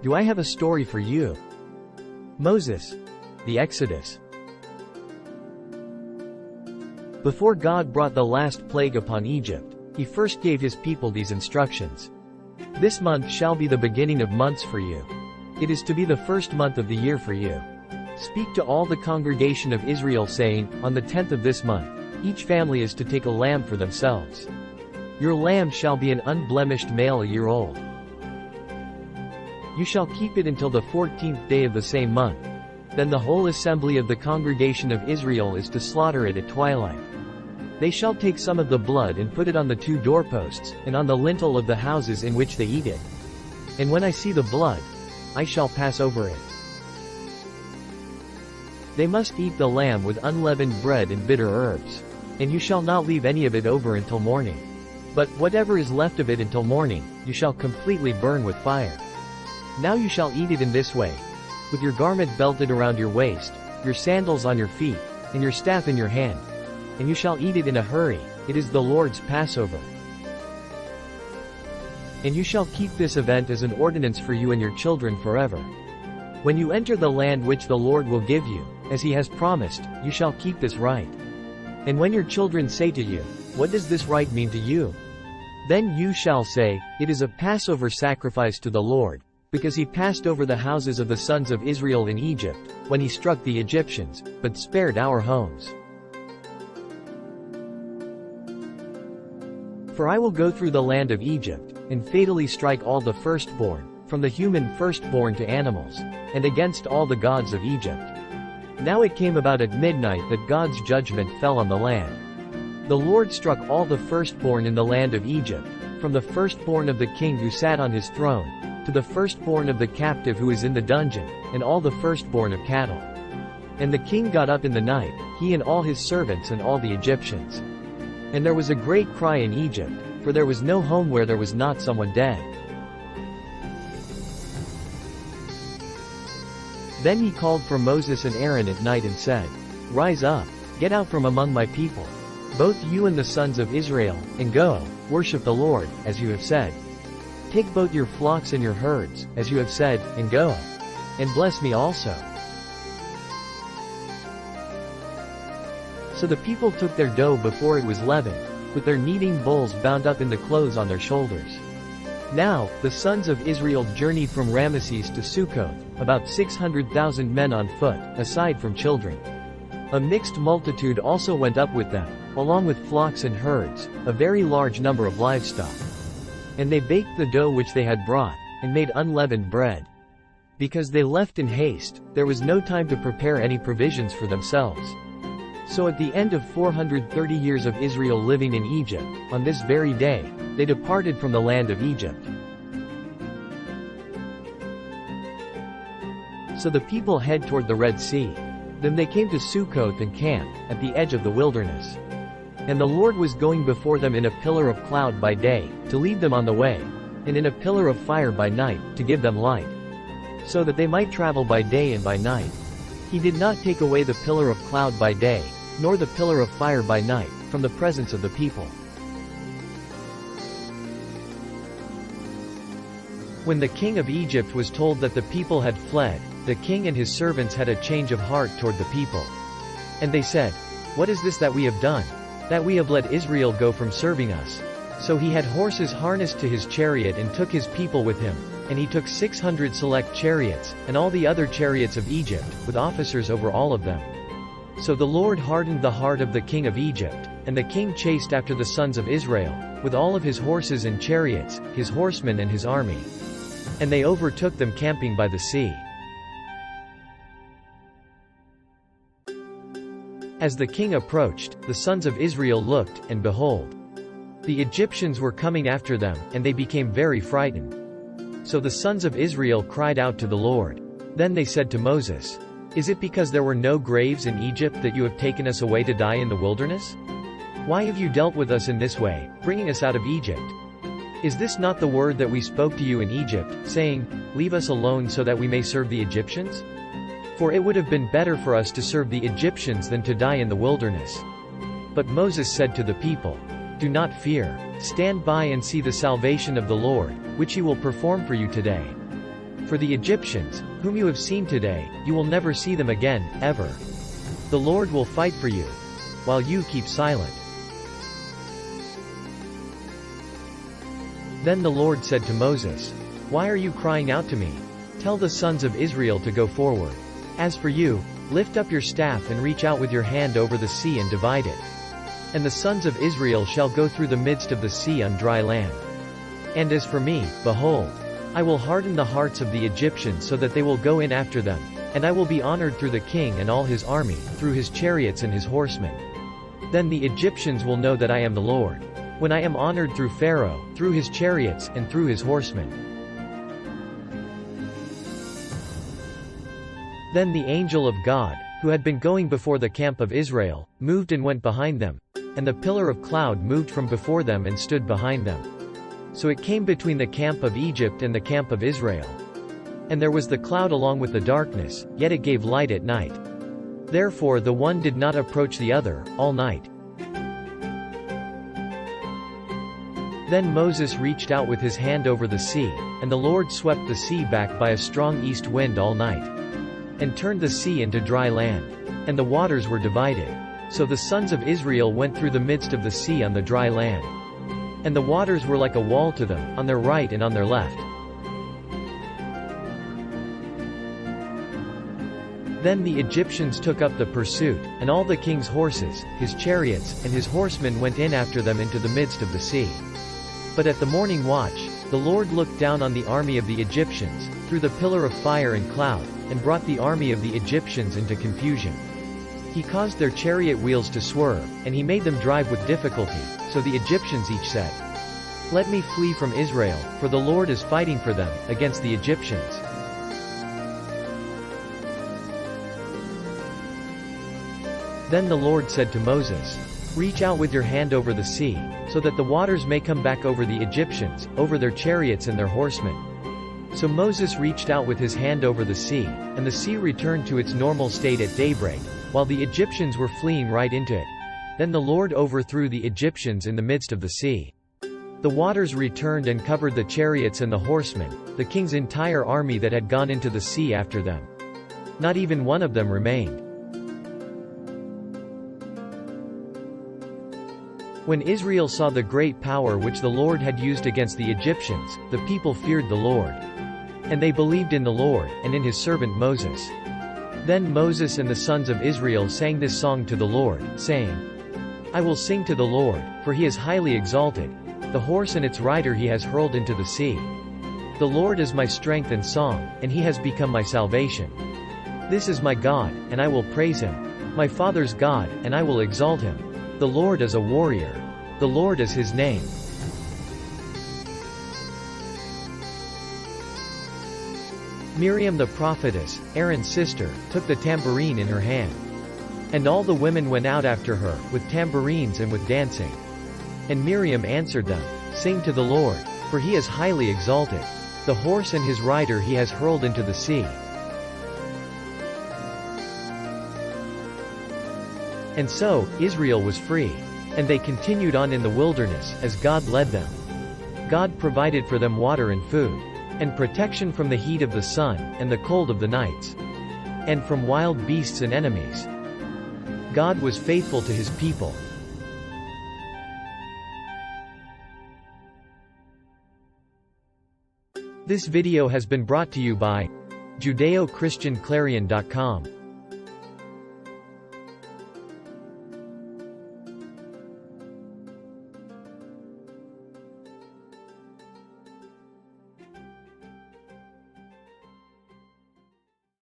Do I have a story for you? Moses. The Exodus. Before God brought the last plague upon Egypt, he first gave his people these instructions. This month shall be the beginning of months for you. It is to be the first month of the year for you. Speak to all the congregation of Israel, saying, on the 10th of this month, each family is to take a lamb for themselves. Your lamb shall be an unblemished male, a year old. You shall keep it until the 14th day of the same month. Then the whole assembly of the congregation of Israel is to slaughter it at twilight. They shall take some of the blood and put it on the 2 doorposts, and on the lintel of the houses in which they eat it. And when I see the blood, I shall pass over it. They must eat the lamb with unleavened bread and bitter herbs. And you shall not leave any of it over until morning. But whatever is left of it until morning, you shall completely burn with fire. Now you shall eat it in this way, with your garment belted around your waist, your sandals on your feet, and your staff in your hand. And you shall eat it in a hurry, it is the Lord's Passover. And you shall keep this event as an ordinance for you and your children forever. When you enter the land which the Lord will give you, as he has promised, you shall keep this rite. And when your children say to you, what does this rite mean to you? Then you shall say, it is a Passover sacrifice to the Lord, because he passed over the houses of the sons of Israel in Egypt, when he struck the Egyptians, but spared our homes. For I will go through the land of Egypt, and fatally strike all the firstborn, from the human firstborn to animals, and against all the gods of Egypt. Now it came about at midnight that God's judgment fell on the land. The Lord struck all the firstborn in the land of Egypt, from the firstborn of the king who sat on his throne, to the firstborn of the captive who is in the dungeon, and all the firstborn of cattle. And the king got up in the night, he and all his servants and all the Egyptians. And there was a great cry in Egypt, for there was no home where there was not someone dead. Then he called for Moses and Aaron at night and said, Rise up, get out from among my people, both you and the sons of Israel, and go, worship the Lord, as you have said. Take both your flocks and your herds, as you have said, and go. And bless me also. So the people took their dough before it was leavened, with their kneading bowls bound up in the clothes on their shoulders. Now, the sons of Israel journeyed from Ramesses to Succoth, about 600,000 men on foot, aside from children. A mixed multitude also went up with them, along with flocks and herds, a very large number of livestock. And they baked the dough which they had brought, and made unleavened bread. Because they left in haste, there was no time to prepare any provisions for themselves. So at the end of 430 years of Israel living in Egypt, on this very day, they departed from the land of Egypt. So the people head toward the Red Sea. Then they came to Succoth and camped, at the edge of the wilderness. And the Lord was going before them in a pillar of cloud by day, to lead them on the way, and in a pillar of fire by night, to give them light, so that they might travel by day and by night. He did not take away the pillar of cloud by day, nor the pillar of fire by night, from the presence of the people. When the king of Egypt was told that the people had fled, the king and his servants had a change of heart toward the people. And they said, What is this that we have done? That we have let Israel go from serving us. So he had horses harnessed to his chariot and took his people with him, and he took 600 select chariots, and all the other chariots of Egypt, with officers over all of them. So the Lord hardened the heart of the king of Egypt, and the king chased after the sons of Israel, with all of his horses and chariots, his horsemen and his army. And they overtook them camping by the sea. As the king approached, the sons of Israel looked, and behold, the Egyptians were coming after them, and they became very frightened. So the sons of Israel cried out to the Lord. Then they said to Moses, Is it because there were no graves in Egypt that you have taken us away to die in the wilderness? Why have you dealt with us in this way, bringing us out of Egypt? Is this not the word that we spoke to you in Egypt, saying, Leave us alone so that we may serve the Egyptians? For it would have been better for us to serve the Egyptians than to die in the wilderness. But Moses said to the people, Do not fear, stand by and see the salvation of the Lord, which he will perform for you today. For the Egyptians, whom you have seen today, you will never see them again, ever. The Lord will fight for you, while you keep silent." Then the Lord said to Moses, "Why are you crying out to me? Tell the sons of Israel to go forward. As for you, lift up your staff and reach out with your hand over the sea and divide it. And the sons of Israel shall go through the midst of the sea on dry land. And as for me, behold, I will harden the hearts of the Egyptians so that they will go in after them, and I will be honored through the king and all his army, through his chariots and his horsemen. Then the Egyptians will know that I am the Lord, when I am honored through Pharaoh, through his chariots, and through his horsemen." Then the angel of God, who had been going before the camp of Israel, moved and went behind them, and the pillar of cloud moved from before them and stood behind them. So it came between the camp of Egypt and the camp of Israel. And there was the cloud along with the darkness, yet it gave light at night. Therefore the one did not approach the other, all night. Then Moses reached out with his hand over the sea, and the Lord swept the sea back by a strong east wind all night, and turned the sea into dry land. And the waters were divided. So the sons of Israel went through the midst of the sea on the dry land. And the waters were like a wall to them, on their right and on their left. Then the Egyptians took up the pursuit, and all the king's horses, his chariots, and his horsemen went in after them into the midst of the sea. But at the morning watch, the Lord looked down on the army of the Egyptians, through the pillar of fire and cloud, and brought the army of the Egyptians into confusion. He caused their chariot wheels to swerve, and he made them drive with difficulty, so the Egyptians each said, "Let me flee from Israel, for the Lord is fighting for them, against the Egyptians." Then the Lord said to Moses, "Reach out with your hand over the sea, so that the waters may come back over the Egyptians, over their chariots and their horsemen." So Moses reached out with his hand over the sea, and the sea returned to its normal state at daybreak, while the Egyptians were fleeing right into it. Then the Lord overthrew the Egyptians in the midst of the sea. The waters returned and covered the chariots and the horsemen, the king's entire army that had gone into the sea after them. Not even one of them remained. When Israel saw the great power which the Lord had used against the Egyptians, the people feared the Lord. And they believed in the Lord, and in his servant Moses. Then Moses and the sons of Israel sang this song to the Lord, saying, "I will sing to the Lord, for he is highly exalted. The horse and its rider he has hurled into the sea. The Lord is my strength and song, and he has become my salvation. This is my God, and I will praise him. My father's God, and I will exalt him. The Lord is a warrior. The Lord is his name." Miriam the prophetess, Aaron's sister, took the tambourine in her hand. And all the women went out after her, with tambourines and with dancing. And Miriam answered them, "Sing to the Lord, for he is highly exalted. The horse and his rider he has hurled into the sea." And so, Israel was free. And they continued on in the wilderness, as God led them. God provided for them water and food, and protection from the heat of the sun, and the cold of the nights, and from wild beasts and enemies. God was faithful to his people. This video has been brought to you by JudeoChristianClarion.com.